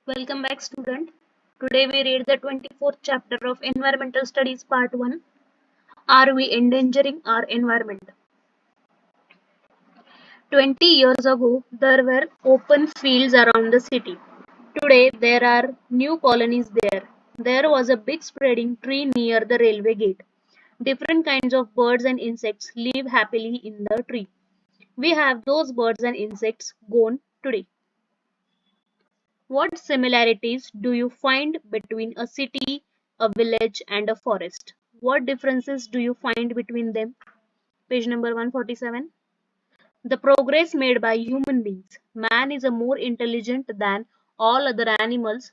Welcome back, student. Today we read the 24th chapter of Environmental Studies Part 1. Are we endangering our environment? 20 years ago, there were open fields around the city. Today, there are new colonies there. There was a big spreading tree near the railway gate. Different kinds of birds and insects live happily in the tree. We have those birds and insects gone today. What similarities do you find between a city, a village, and a forest? What differences do you find between them? Page number 147. The progress made by human beings. Man is a more intelligent than all other animals.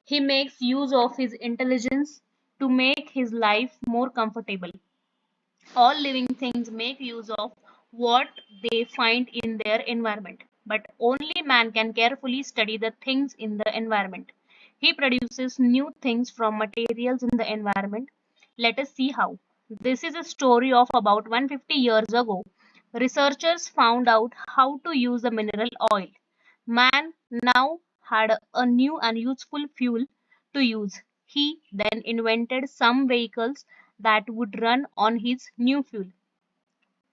He makes use of his intelligence to make his life more comfortable. All living things make use of what they find in their environment, but only man can carefully study the things in the environment. He produces new things from materials in the environment. Let us see how. This is a story of about 150 years ago. Researchers found out how to use the mineral oil. Man now had a new and useful fuel to use. He then invented some vehicles that would run on his new fuel.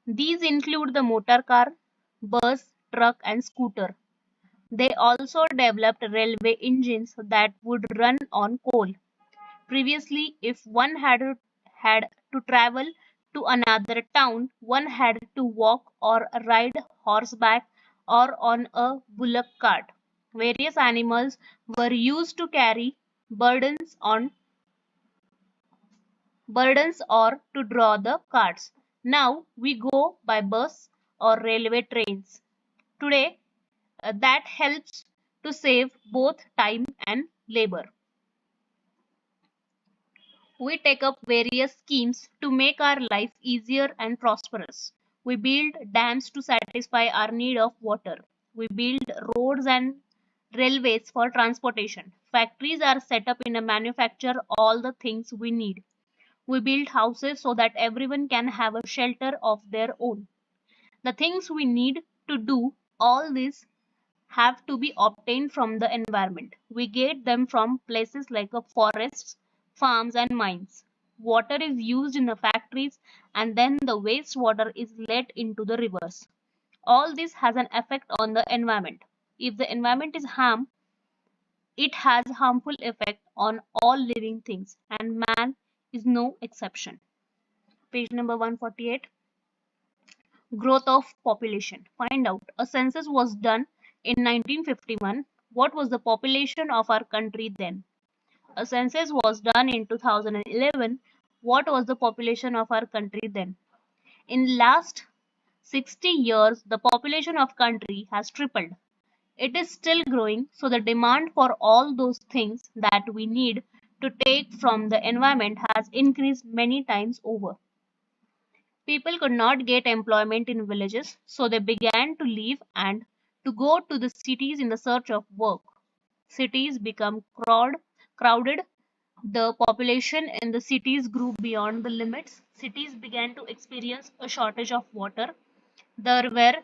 These include the motor car, bus, truck, and scooter. They also developed railway engines that would run on coal. Previously, if one had to travel to another town, one had to walk or ride horseback or on a bullock cart. Various animals were used to carry burdens on burdens or to draw the carts. Now we go by bus or railway trains. Today, that helps to save both time and labor. We take up various schemes to make our life easier and prosperous. We build dams to satisfy our need of water. We build roads and railways for transportation. Factories are set up in a manufacture all the things we need. We build houses so that everyone can have a shelter of their own. The things we need to do all this have to be obtained from the environment. We get them from places like forests, farms, and mines. Water is used in the factories and then the wastewater is let into the rivers. All this has an effect on the environment. If the environment is harmed, it has harmful effect on all living things and man is no exception. Page number 148. Growth of population. Find out. A census was done in 1951. What was the population of our country then? A census was done in 2011. What was the population of our country then? In last 60 years, the population of country has tripled. It is still growing, so the demand for all those things that we need to take from the environment has increased many times over. People could not get employment in villages, so they began to leave and to go to the cities in the search of work. Cities become crowded. The population in the cities grew beyond the limits. Cities began to experience a shortage of water. There were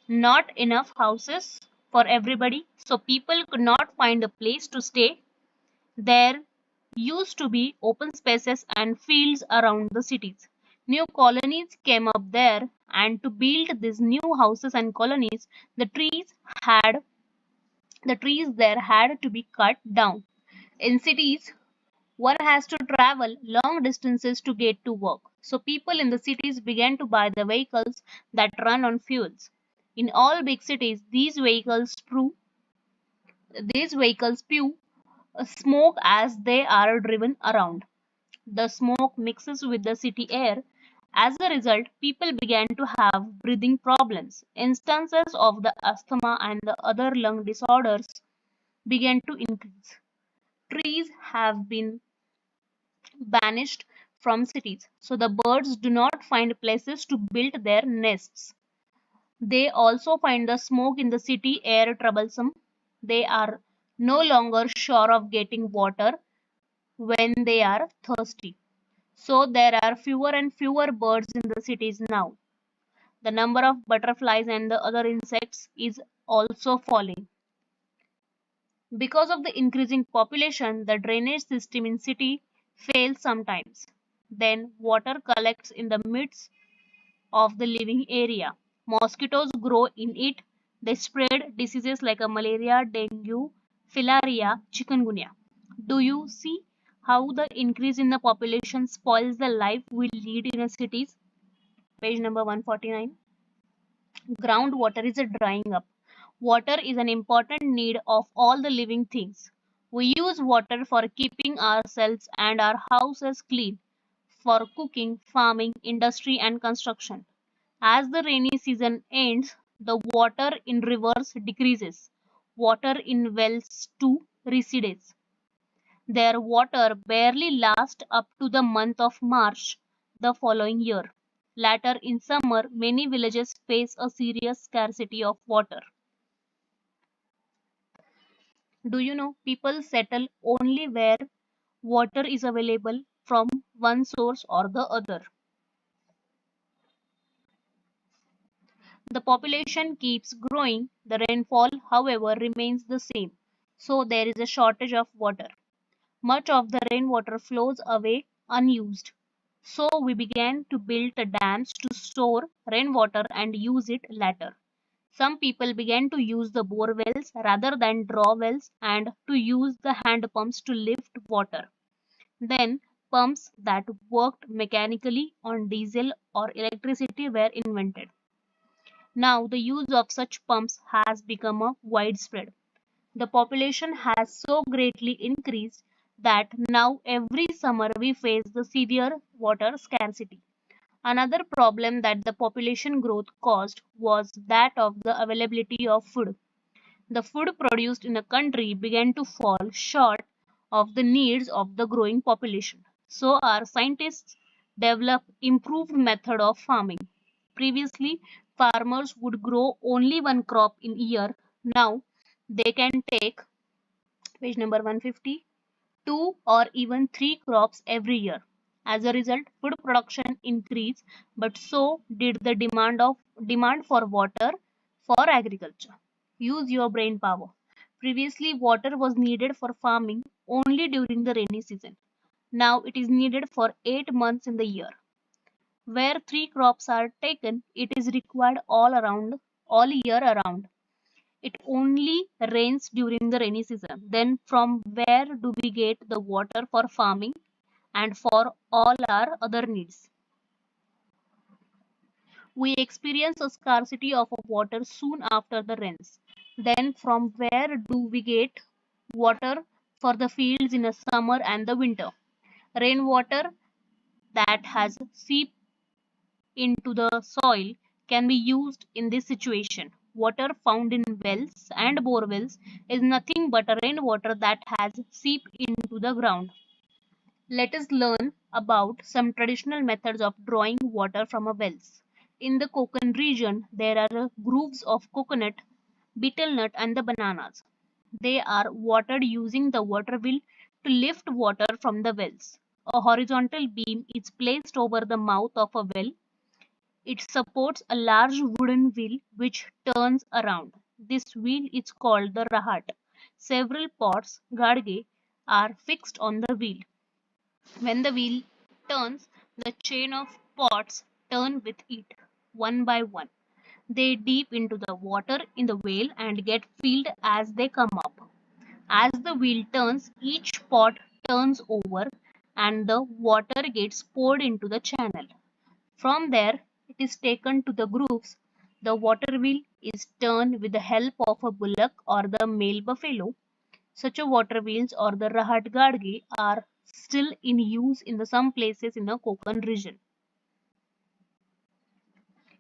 not enough houses for everybody, so people could not find a place to stay. There used to be open spaces and fields around the cities. New colonies came up there, and to build these new houses and colonies, the had trees there had to be cut down. In cities, one has to travel long distances to get to work. So people in the cities began to buy the vehicles that run on fuels. In all big cities, these vehicles spew smoke as they are driven around. The smoke mixes with the city air. As a result, people began to have breathing problems. Instances of the asthma and the other lung disorders began to increase. Trees have been banished from cities, so the birds do not find places to build their nests. They also find the smoke in the city air troublesome. They are no longer sure of getting water when they are thirsty. So there are fewer and fewer birds in the cities now. The number of butterflies and the other insects is also falling. Because of the increasing population, the drainage system in city fails sometimes. Then water collects in the midst of the living area. Mosquitoes grow in it. They spread diseases like a malaria, dengue, filaria, chikungunya. Do you see how the increase in the population spoils the life we lead in the cities? Page number 149. Groundwater is a drying up. Water is an important need of all the living things. We use water for keeping ourselves and our houses clean, for cooking, farming, industry, and construction. As the rainy season ends, the water in rivers decreases. Water in wells too recedes. Their water barely lasts up to the month of March the following year. Later in summer, many villages face a serious scarcity of water. Do you know people settle only where water is available from one source or the other? The population keeps growing, the rainfall, however, remains the same, so there is a shortage of water. Much of the rainwater flows away unused. So we began to build the dams to store rainwater and use it later. Some people began to use the bore wells rather than draw wells and to use the hand pumps to lift water. Then pumps that worked mechanically on diesel or electricity were invented. Now the use of such pumps has become a widespread. The population has so greatly increased that now every summer we face the severe water scarcity. Another problem that the population growth caused was that of the availability of food. The food produced in a country began to fall short of the needs of the growing population. So our scientists developed improved method of farming. Previously, farmers would grow only one crop in a year. Now they can take page number 150 two or even three crops every year. As a result, food production increased, but so did the demand for water for agriculture. Use your brain power. Previously, water was needed for farming only during the rainy season. Now it is needed for 8 months in the year. Where three crops are taken, it is required all year around. It only rains during the rainy season. Then from where do we get the water for farming and for all our other needs? We experience a scarcity of water soon after the rains. Then from where do we get water for the fields in the summer and the winter? Rainwater that has seeped into the soil can be used in this situation. Water found in wells and bore wells is nothing but a rainwater that has seeped into the ground. Let us learn about some traditional methods of drawing water from a wells. In the Konkan region, there are groves of coconut, betel nut, and the bananas. They are watered using the water wheel to lift water from the wells. A horizontal beam is placed over the mouth of a well. It supports a large wooden wheel which turns around. This wheel is called the rahat. Several pots, gadge, are fixed on the wheel. When the wheel turns, the chain of pots turn with it, one by one. They dip into the water in the wheel and get filled as they come up. As the wheel turns, each pot turns over and the water gets poured into the channel. From there, it is taken to the grooves. The water wheel is turned with the help of a bullock or the male buffalo. Such a water wheels or the rahat gadge are still in use in some places in the Konkan region.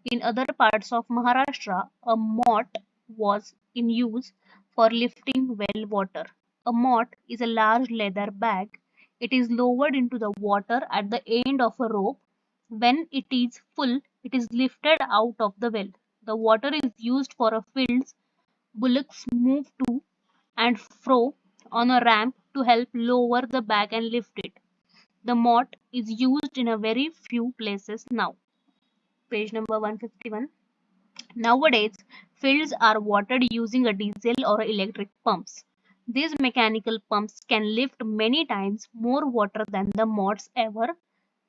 In other parts of Maharashtra, a mott was in use for lifting well water. A mott is a large leather bag. It is lowered into the water at the end of a rope. When it is full, it is lifted out of the well. The water is used for a fields. Bullocks move to and fro on a ramp to help lower the bag and lift it. The mott is used in a very few places now. Page number 151. Nowadays, fields are watered using a diesel or electric pumps. These mechanical pumps can lift many times more water than the mods ever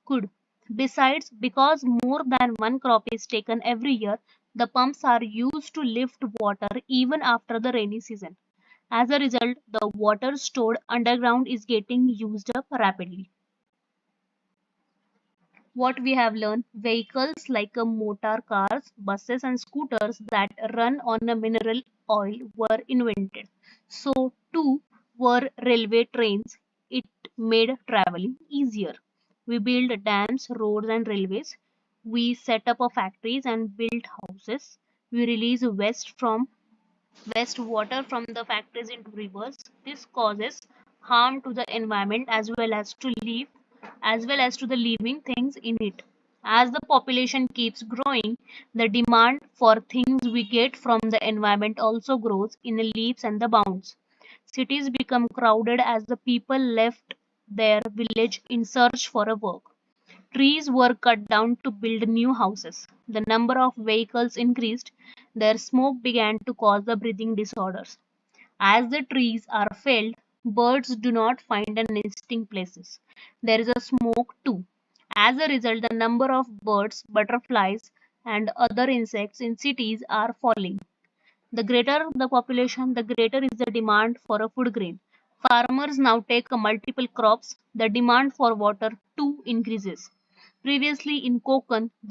could. Besides, because more than one crop is taken every year, the pumps are used to lift water even after the rainy season. As a result, the water stored underground is getting used up rapidly. What we have learned, vehicles like motor cars, buses, and scooters that run on a mineral oil were invented. So, too were railway trains. It made traveling easier. We built dams, roads, and railways. We set up factories and built houses. We release waste water from the factories into rivers. This causes harm to the environment as well as to the living things in it. As the population keeps growing, the demand for things we get from the environment also grows in the leaps and the bounds. Cities become crowded as the people left their village in search for a work. Trees were cut down to build new houses. The number of vehicles increased. Their smoke began to cause the breathing disorders. As the trees are felled, birds do not find a nesting places. There is a smoke too. As a result, the number of birds, butterflies, and other insects in cities are falling. The greater the population, the greater is the demand for a food grain. Farmers now take multiple crops. The demand for water too increases. Previously in Konkan, the